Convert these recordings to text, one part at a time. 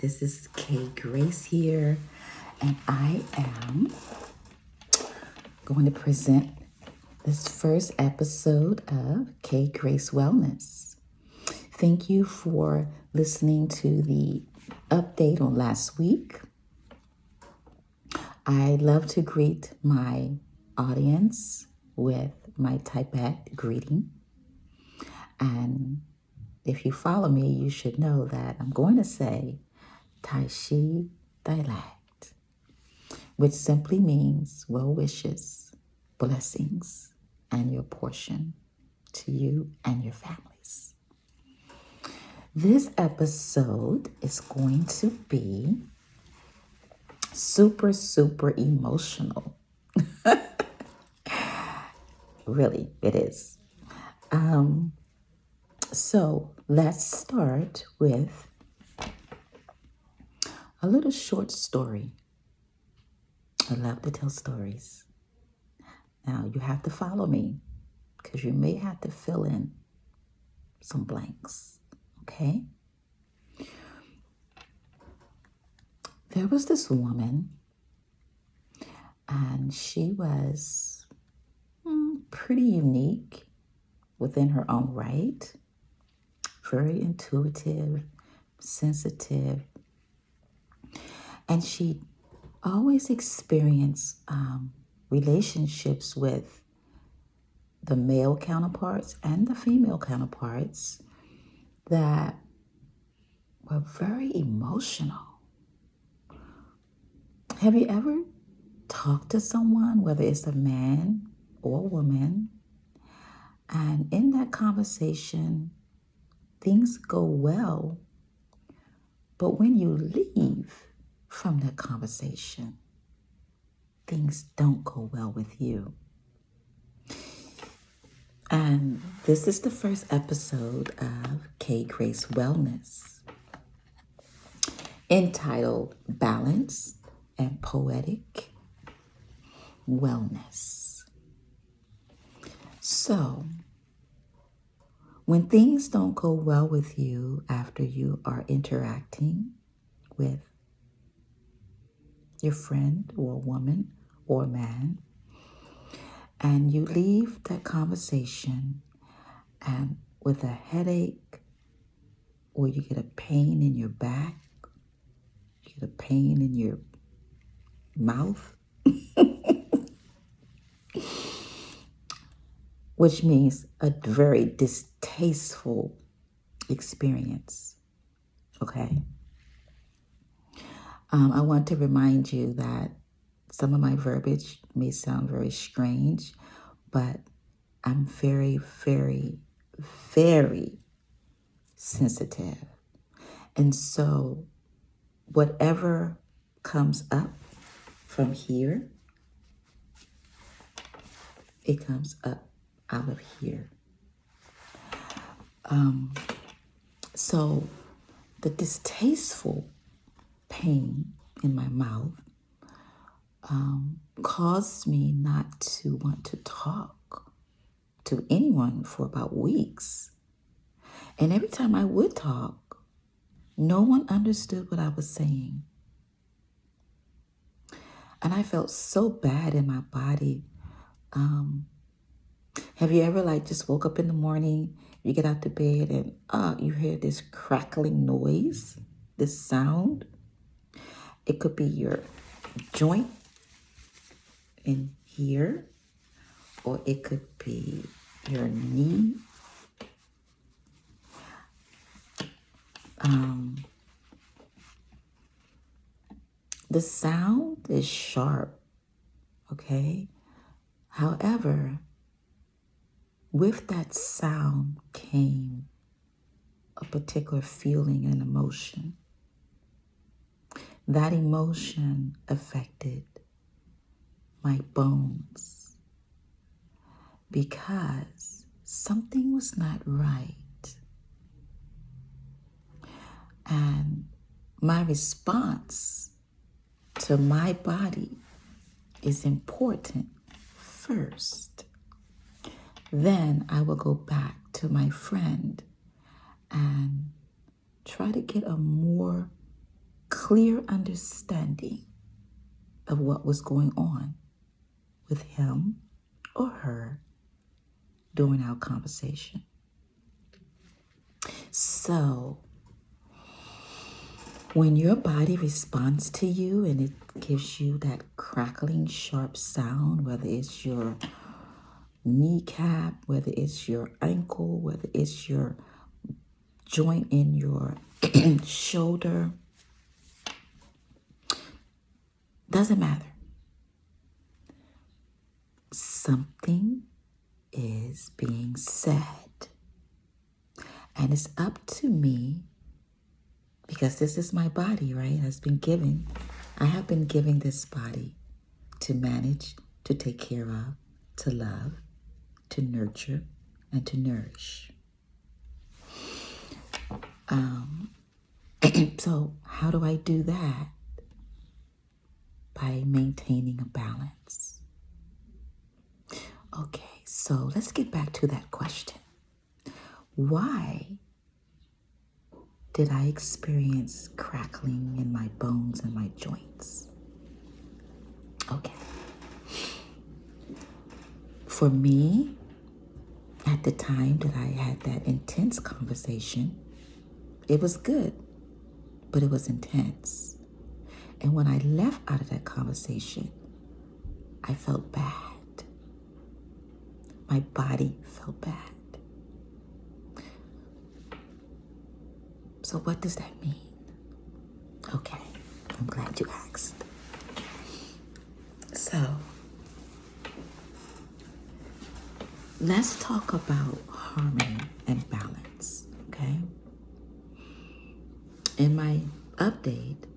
This is Kay Grace here, and I am going to present this first episode of Kay Grace Wellness. Thank you for listening to the update on last week. I love to greet my audience with my Tibet greeting. And if you follow me, you should know that I'm going to say Tashi, delek, which simply means well wishes, blessings, and your portion to you and your families. This episode is going to be super emotional. Really, it is. So let's start with a little short story. I love to tell stories. Now you have to follow me because you may have to fill in some blanks, okay? There was this woman, and she was pretty unique within her own right. Very intuitive, sensitive, and she always experienced relationships with the male counterparts and the female counterparts that were very emotional. Have you ever talked to someone, whether it's a man or a woman, and in that conversation, things go well, but when you leave from that conversation, things don't go well with you? And this is the first episode of Kay Grace Wellness, entitled Balance and Poetic Wellness. So, when things don't go well with you after you are interacting with your friend or woman or man, and you leave that conversation and with a headache, or you get a pain in your back, you get a pain in your mouth, which means a very distasteful experience, okay? I want to remind you that some of my verbiage may sound very strange, but I'm very sensitive. And so whatever comes up from here, it comes up out of here. So the distasteful pain in my mouth caused me not to want to talk to anyone for about weeks. And every time I would talk, no one understood what I was saying. And I felt so bad in my body. Have you ever just woke up in the morning, you get out the bed and you hear this crackling noise, this sound? It could be your joint in here, or it could be your knee. The sound is sharp, okay? However, with that sound came a particular feeling and emotion. That emotion affected my bones because something was not right. And my response to my body is important first. Then I will go back to my friend and try to get a more clear understanding of what was going on with him or her during our conversation. So, when your body responds to you and it gives you that crackling, sharp sound, whether it's your kneecap, whether it's your ankle, whether it's your joint in your shoulder, doesn't matter. Something is being said. And it's up to me, because this is my body, right? I have been giving this body to manage, to take care of, to love, to nurture, and to nourish. So how do I do that? By maintaining a balance. Okay, so let's get back to that question. Why did I experience crackling in my bones and my joints? Okay. For me, at the time that I had that intense conversation, it was good, but it was intense. And when I left out of that conversation, I felt bad. My body felt bad. So what does that mean? Okay, I'm glad you asked. So, let's talk about harmony and balance, okay? In my update,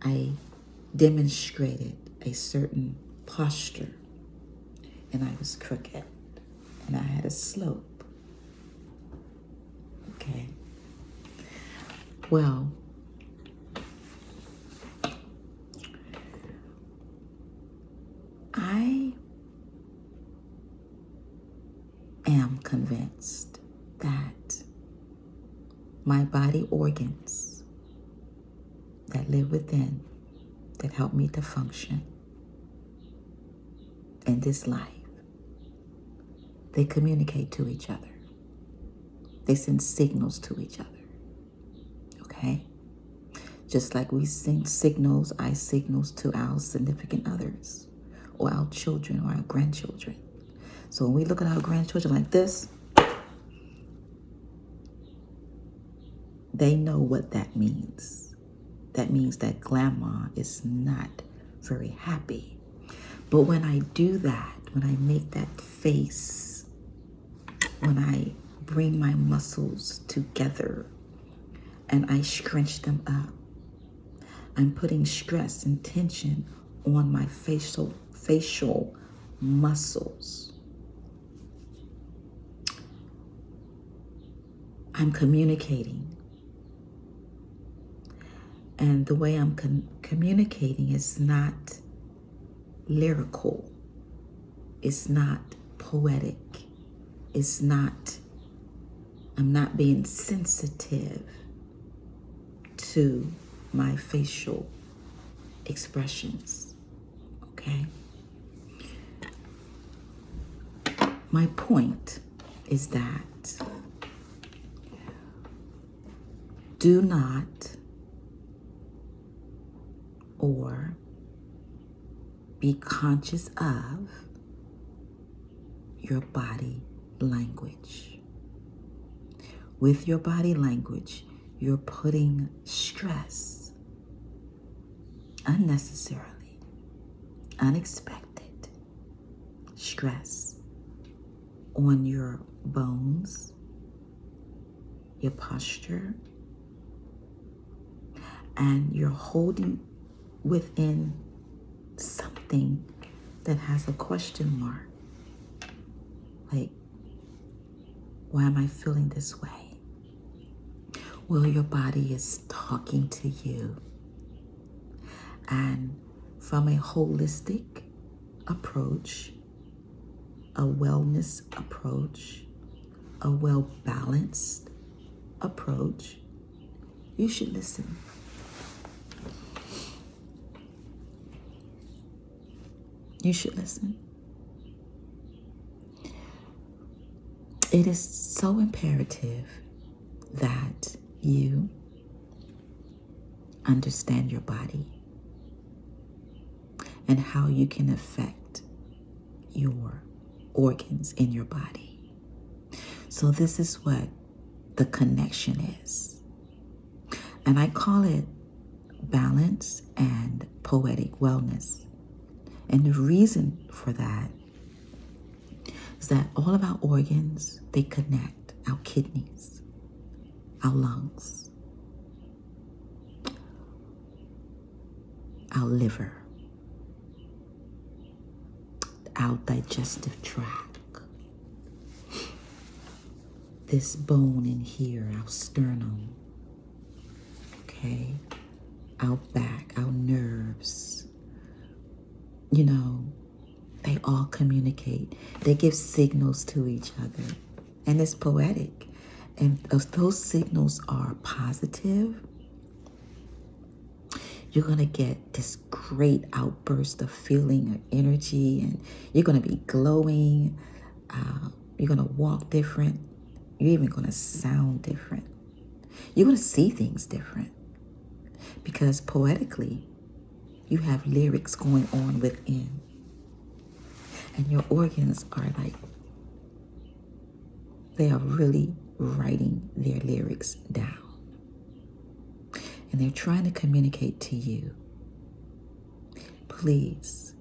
I demonstrated a certain posture, and I was crooked, and I had a slope, okay? Well, I am convinced that my body organs that live within, that help me to function in this life, they communicate to each other. They send signals to each other, okay? Just like we send signals, I signals to our significant others, or our children, or our grandchildren. So when we look at our grandchildren like this, they know what that means. That means that grandma is not very happy. But when I do that, when I make that face, when I bring my muscles together and I scrunch them up, I'm putting stress and tension on my facial muscles. I'm communicating. And the way I'm communicating is not lyrical. It's not poetic. I'm not being sensitive to my facial expressions, okay? My point is that do not or be conscious of your body language. With your body language, you're putting stress, unnecessarily, unexpected stress on your bones, your posture, and you're holding within something that has a question mark. Like, why am I feeling this way? Well, your body is talking to you. And from a holistic approach, a wellness approach, a well-balanced approach, you should listen. You should listen. It is so imperative that you understand your body and how you can affect your organs in your body. So this is what the connection is. And I call it balance and poetic wellness. And the reason for that is that all of our organs, they connect. Our kidneys, our lungs, our liver, our digestive tract, this bone in here, our sternum, okay, our back, our nerves, you know, they all communicate. They give signals to each other. And it's poetic. And if those signals are positive, you're going to get this great outburst of feeling of energy, and you're going to be glowing. You're going to walk different. You're even going to sound different. You're going to see things different. Because poetically, you have lyrics going on within. And your organs are like, they are really writing their lyrics down. And they're trying to communicate to you. Please,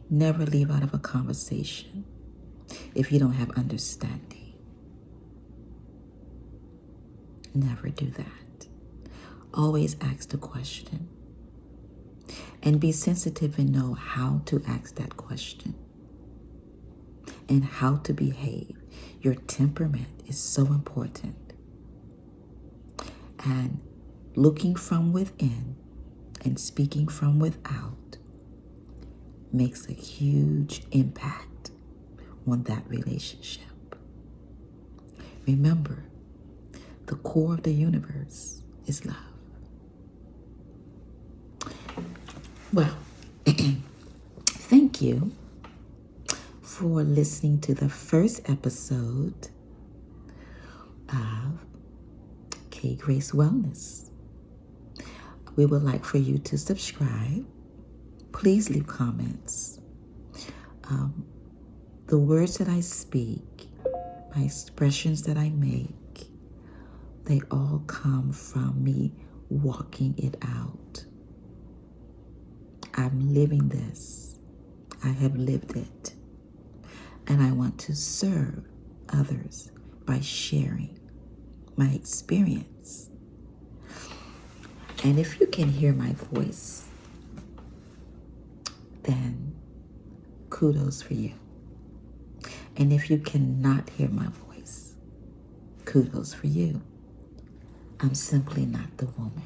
never leave out of a conversation if you don't have understanding. Never do that. Always ask the question. And be sensitive and know how to ask that question. And how to behave. Your temperament is so important. And looking from within and speaking from without makes a huge impact on that relationship. Remember, the core of the universe is love. Well, thank you for listening to the first episode of K Grace Wellness. We would like for you to subscribe. Please leave comments. The words that I speak, my expressions that I make, they all come from me walking it out. I'm living this. I have lived it. And I want to serve others by sharing my experience. And if you can hear my voice, then kudos for you. And if you cannot hear my voice, kudos for you. I'm simply not the woman.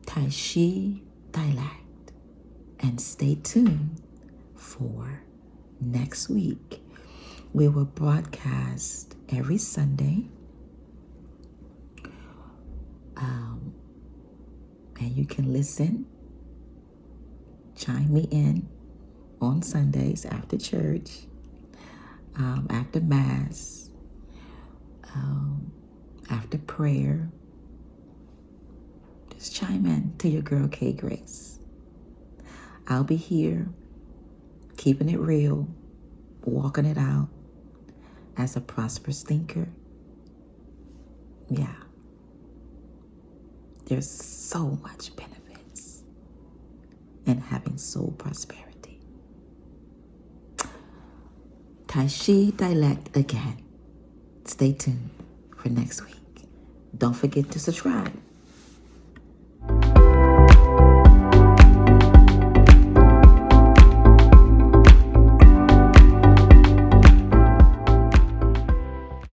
Tashi, delek, and stay tuned for next week. We will broadcast every Sunday. And you can listen, chime me in on Sundays after church, after Mass, after prayer. Just chime in to your girl K Grace. I'll be here, keeping it real, walking it out as a prosperous thinker. Yeah. There's so much benefits in having soul prosperity. Tashi, delek again. Stay tuned for next week. Don't forget to subscribe.